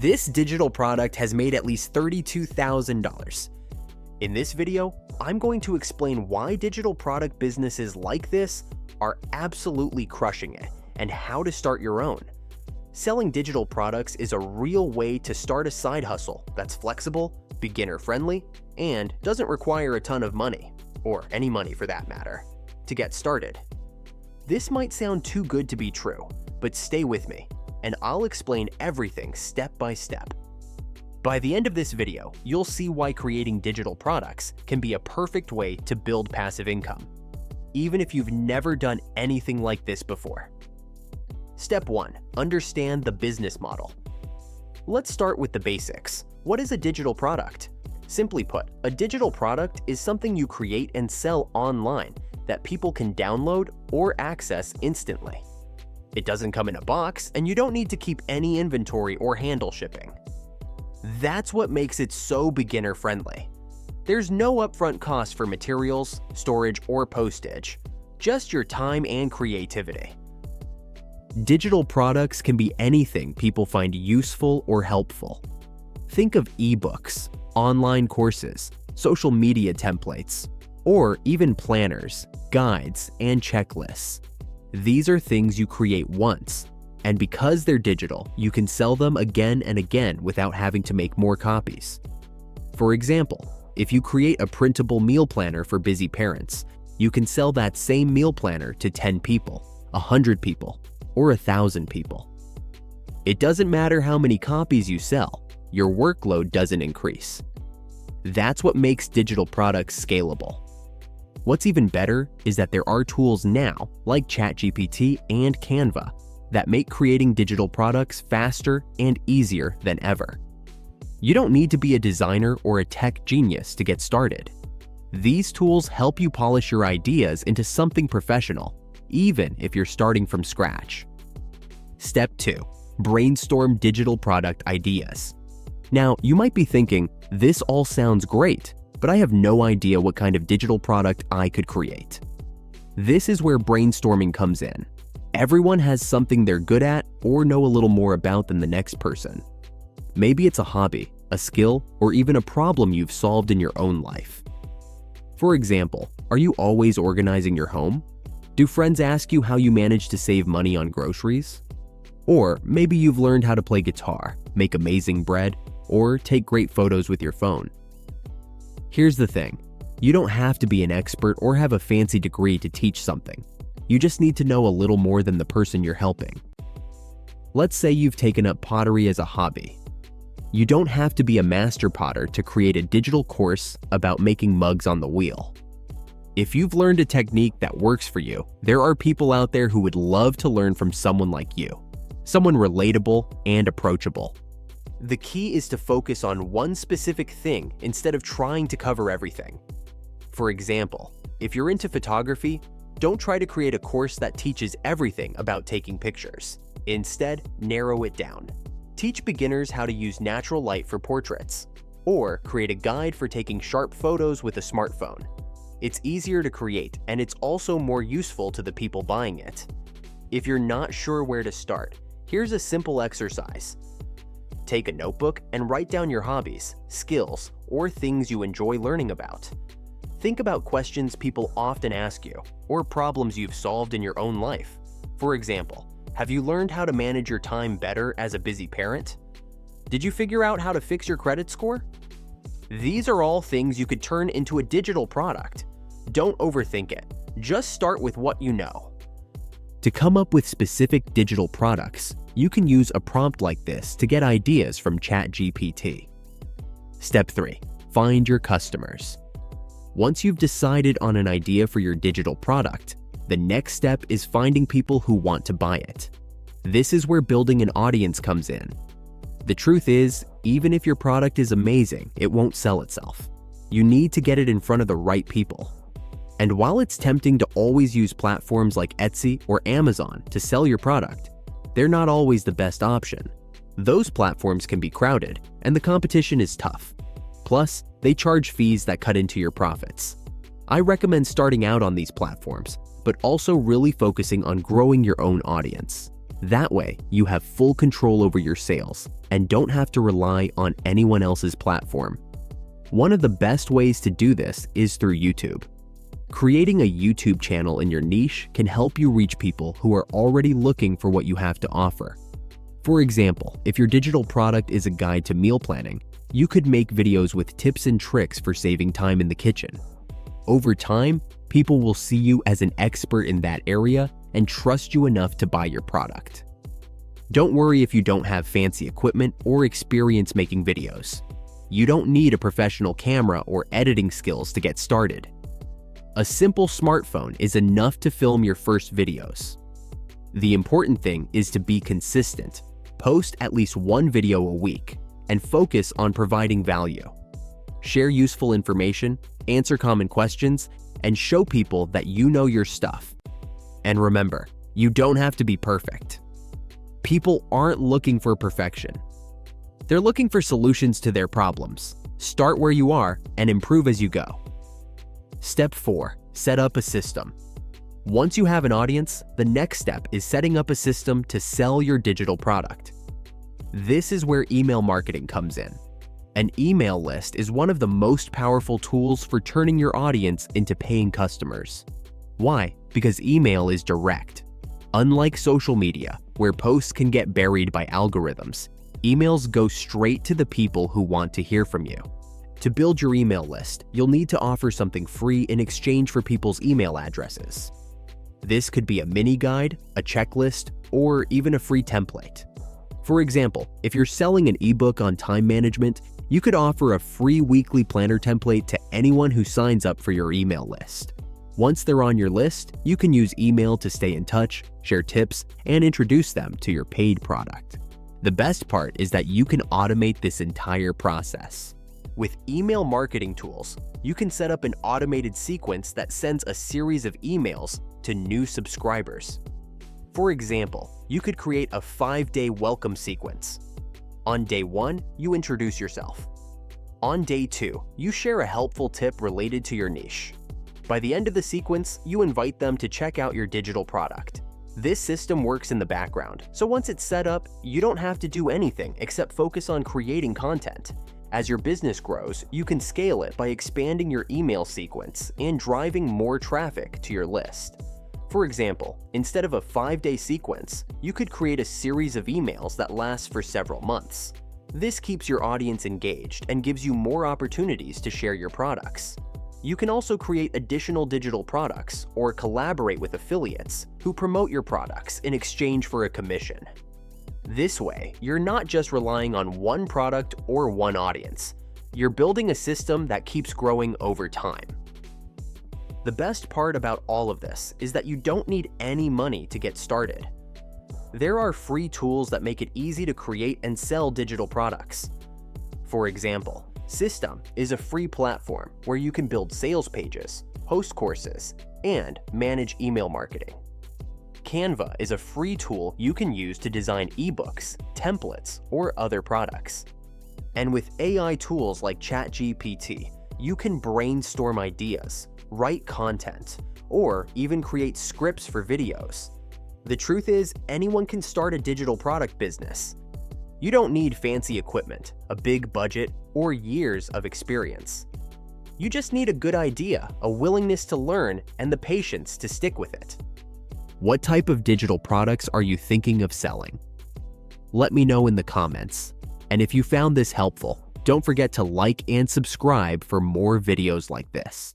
This digital product has made at least $32,000. In this video, I'm going to explain why digital product businesses like this are absolutely crushing it and how to start your own. Selling digital products is a real way to start a side hustle that's flexible, beginner-friendly, and doesn't require a ton of money, or any money for that matter, to get started. This might sound too good to be true, but stay with me, and I'll explain everything step by step. By the end of this video, you'll see why creating digital products can be a perfect way to build passive income, even if you've never done anything like this before. Step 1. Understand the business model. Let's start with the basics. What is a digital product? Simply put, a digital product is something you create and sell online that people can download or access instantly. It doesn't come in a box, and you don't need to keep any inventory or handle shipping. That's what makes it so beginner-friendly. There's no upfront cost for materials, storage, or postage, just your time and creativity. Digital products can be anything people find useful or helpful. Think of ebooks, online courses, social media templates, or even planners, guides, and checklists. These are things you create once, and because they're digital, you can sell them again and again without having to make more copies. For example, if you create a printable meal planner for busy parents, you can sell that same meal planner to 10 people, 100 people, or 1,000 people. It doesn't matter how many copies you sell, your workload doesn't increase. That's what makes digital products scalable. What's even better is that there are tools now, like ChatGPT and Canva, that make creating digital products faster and easier than ever. You don't need to be a designer or a tech genius to get started. These tools help you polish your ideas into something professional, even if you're starting from scratch. Step 2. Brainstorm digital product ideas. Now, you might be thinking, this all sounds great, but I have no idea what kind of digital product I could create. This is where brainstorming comes in. Everyone has something they're good at or know a little more about than the next person. Maybe it's a hobby, a skill, or even a problem you've solved in your own life. For example, are you always organizing your home? Do friends ask you how you manage to save money on groceries? Or maybe you've learned how to play guitar, make amazing bread, or take great photos with your phone. Here's the thing, you don't have to be an expert or have a fancy degree to teach something. You just need to know a little more than the person you're helping. Let's say you've taken up pottery as a hobby. You don't have to be a master potter to create a digital course about making mugs on the wheel. If you've learned a technique that works for you, there are people out there who would love to learn from someone like you, someone relatable and approachable. The key is to focus on one specific thing instead of trying to cover everything. For example, if you're into photography, don't try to create a course that teaches everything about taking pictures. Instead, narrow it down. Teach beginners how to use natural light for portraits, or create a guide for taking sharp photos with a smartphone. It's easier to create, and it's also more useful to the people buying it. If you're not sure where to start, here's a simple exercise. Take a notebook and write down your hobbies, skills, or things you enjoy learning about. Think about questions people often ask you, or problems you've solved in your own life. For example, have you learned how to manage your time better as a busy parent? Did you figure out how to fix your credit score? These are all things you could turn into a digital product. Don't overthink it. Just start with what you know. To come up with specific digital products, you can use a prompt like this to get ideas from ChatGPT. Step 3. Find your customers. Once you've decided on an idea for your digital product, the next step is finding people who want to buy it. This is where building an audience comes in. The truth is, even if your product is amazing, it won't sell itself. You need to get it in front of the right people. And while it's tempting to always use platforms like Etsy or Amazon to sell your product, they're not always the best option. Those platforms can be crowded, and the competition is tough. Plus, they charge fees that cut into your profits. I recommend starting out on these platforms, but also really focusing on growing your own audience. That way, you have full control over your sales and don't have to rely on anyone else's platform. One of the best ways to do this is through YouTube. Creating a YouTube channel in your niche can help you reach people who are already looking for what you have to offer. For example, if your digital product is a guide to meal planning, you could make videos with tips and tricks for saving time in the kitchen. Over time, people will see you as an expert in that area and trust you enough to buy your product. Don't worry if you don't have fancy equipment or experience making videos. You don't need a professional camera or editing skills to get started. A simple smartphone is enough to film your first videos. The important thing is to be consistent. Post at least one video a week and focus on providing value. Share useful information, answer common questions, and show people that you know your stuff. And remember, you don't have to be perfect. People aren't looking for perfection. They're looking for solutions to their problems. Start where you are and improve as you go. Step 4. Set up a system. Once you have an audience, the next step is setting up a system to sell your digital product. This is where email marketing comes in. An email list is one of the most powerful tools for turning your audience into paying customers. Why? Because email is direct. Unlike social media, where posts can get buried by algorithms, emails go straight to the people who want to hear from you. To build your email list, you'll need to offer something free in exchange for people's email addresses. This could be a mini guide, a checklist, or even a free template. For example, if you're selling an ebook on time management, you could offer a free weekly planner template to anyone who signs up for your email list. Once they're on your list, you can use email to stay in touch, share tips, and introduce them to your paid product. The best part is that you can automate this entire process. With email marketing tools, you can set up an automated sequence that sends a series of emails to new subscribers. For example, you could create a 5-day welcome sequence. On day 1, you introduce yourself. On day 2, you share a helpful tip related to your niche. By the end of the sequence, you invite them to check out your digital product. This system works in the background, so once it's set up, you don't have to do anything except focus on creating content. As your business grows, you can scale it by expanding your email sequence and driving more traffic to your list. For example, instead of a 5-day sequence, you could create a series of emails that last for several months. This keeps your audience engaged and gives you more opportunities to share your products. You can also create additional digital products or collaborate with affiliates who promote your products in exchange for a commission. This way, you're not just relying on one product or one audience. You're building a system that keeps growing over time. The best part about all of this is that you don't need any money to get started. There are free tools that make it easy to create and sell digital products. For example, Systeme is a free platform where you can build sales pages, host courses, and manage email marketing. Canva is a free tool you can use to design ebooks, templates, or other products. And with AI tools like ChatGPT, you can brainstorm ideas, write content, or even create scripts for videos. The truth is, anyone can start a digital product business. You don't need fancy equipment, a big budget, or years of experience. You just need a good idea, a willingness to learn, and the patience to stick with it. What type of digital products are you thinking of selling? Let me know in the comments. And if you found this helpful, don't forget to like and subscribe for more videos like this.